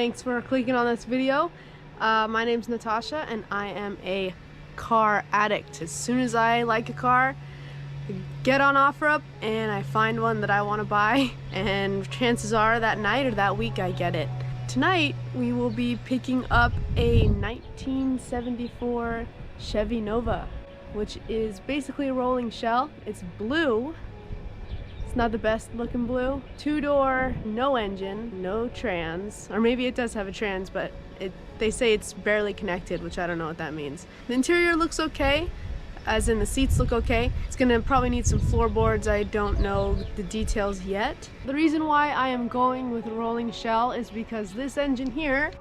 Thanks for clicking on this video. My name's Natasha and I am a car addict. As soon as I like a car, I get on OfferUp and I find one that I want to buy, and chances are that night or that week I get it. Tonight we will be picking up a 1974 Chevy Nova, which is basically a rolling shell. It's blue. It's not the best looking blue. Two-door, no engine, no trans. Or maybe it does have a trans, but they say it's barely connected, which I don't know what that means. The interior looks okay, as in the seats look okay. It's gonna probably need some floorboards. I don't know the details yet. The reason why I am going with a rolling shell is because this engine here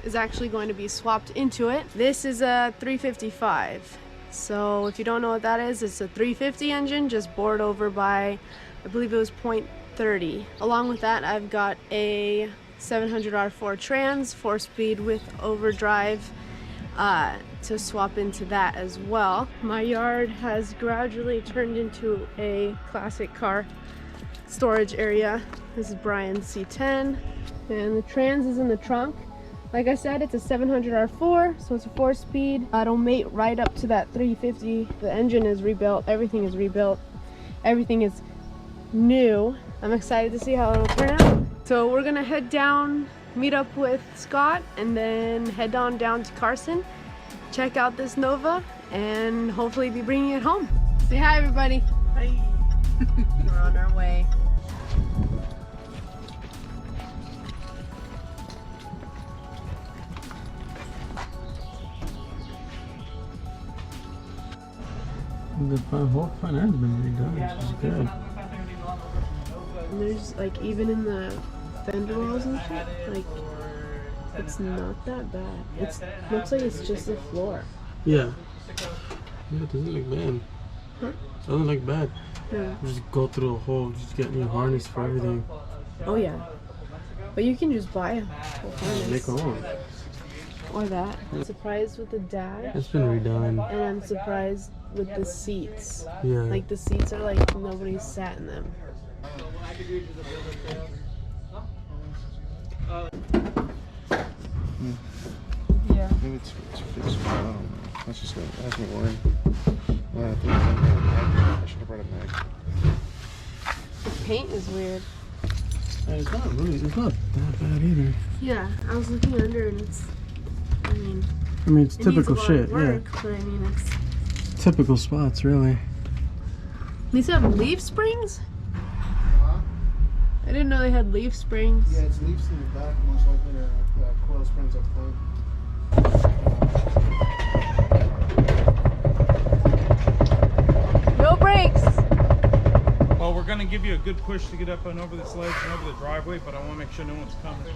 is actually going to be swapped into it. This is a 355. So if you don't know what that is, it's a 350 engine just bored over by, I believe it was 0.30. Along with that, I've got a 700R4 trans, 4-speed with overdrive, to swap into that as well. My yard has gradually turned into a classic car storage area. This is Brian's C10, and the trans is in the trunk. Like I said, it's a 700R4, so it's a 4-speed. It'll mate right up to that 350. The engine is rebuilt, everything is rebuilt, everything is new. I'm excited to see how it'll turn out. So we're gonna head down, meet up with Scott, and then head on down to Carson, check out this Nova, and hopefully be bringing it home. Say hi, everybody. Hi. We're on our way. The whole front end's been redone, which is good. And there's like, even in the fender wells and shit, like, it's not that bad. It looks like it's just the floor. Yeah. Yeah, it doesn't look bad. Huh? It doesn't look bad. Yeah. Just go through the whole, just get new harness for everything. Oh yeah. But you can just buy a whole harness. Make our own. Or that. I'm surprised with the dash. It's been redone. And I'm surprised with the seats. Yeah. Like, the seats are like nobody's sat in them. Yeah. Maybe it's fixed. That's just gonna ask me worrying. I should have brought it back. The paint is weird. It's not that bad either. Yeah, I was looking under and it's, I mean it's typical shit, work, yeah. But I mean, it's typical spots, really. These have leaf springs? I didn't know they had leaf springs. Yeah, it's leaves in the back, most likely coil springs up front. No brakes! Well, we're going to give you a good push to get up and over this ledge and over the driveway, but I want to make sure no one's coming.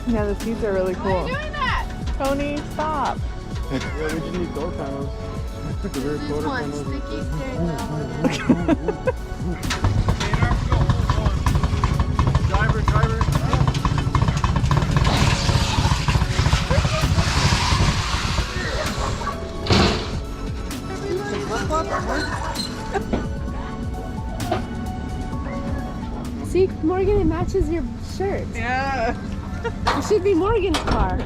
Yeah, the seats are really cool. Why are you doing that? Tony, stop. Yeah, we just need door panels. The rear This quarter one's panels. sticky steering wheel. Driver. See, Morgan, it matches your shirt. Yeah. It should be Morgan's car.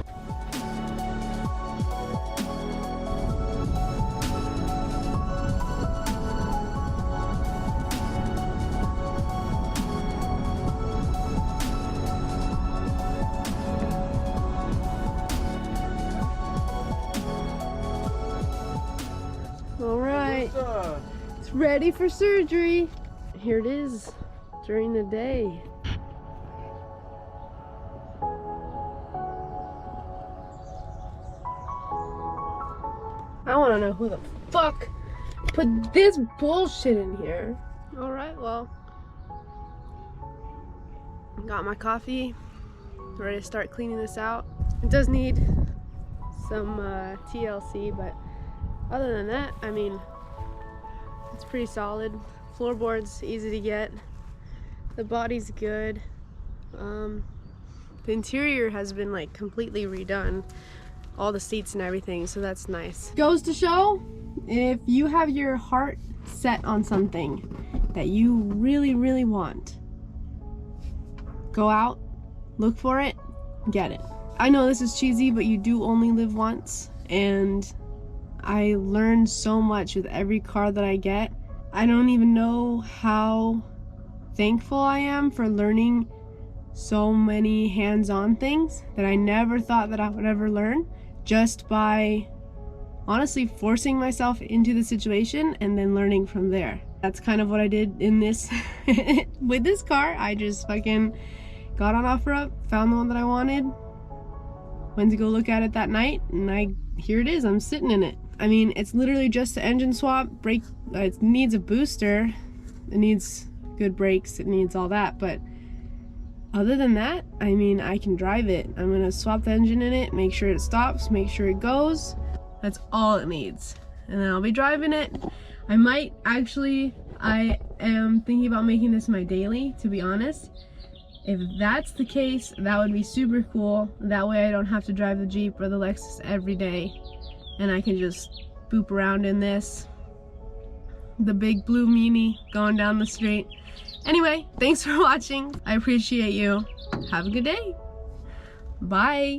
All right, it's ready for surgery. Here it is during the day. I want to know who the fuck put this bullshit in here. All right, well, got my coffee, ready to start cleaning this out. It does need some TLC, but Other than that, I mean, it's pretty solid. Floorboard's easy to get. The body's good. The interior has been like completely redone. All the seats and everything, so that's nice. Goes to show, if you have your heart set on something that you really, really want, go out, look for it, get it. I know this is cheesy, but you do only live once, and I learned so much with every car that I get. I don't even know how thankful I am for learning so many hands-on things that I never thought that I would ever learn, just by honestly forcing myself into the situation and then learning from there. That's kind of what I did in this with this car. I just fucking got on OfferUp, found the one that I wanted, went to go look at it that night, and here it is, I'm sitting in it. I mean, it's literally just the engine swap, brake, it needs a booster, it needs good brakes, it needs all that, but other than that, I mean, I can drive it. I'm gonna swap the engine in it, make sure it stops, make sure it goes. That's all it needs. And then I'll be driving it. I am thinking about making this my daily, to be honest. If that's the case, that would be super cool. That way I don't have to drive the Jeep or the Lexus every day. And I can just boop around in this. The big blue Mini going down the street. Anyway, thanks for watching. I appreciate you. Have a good day. Bye.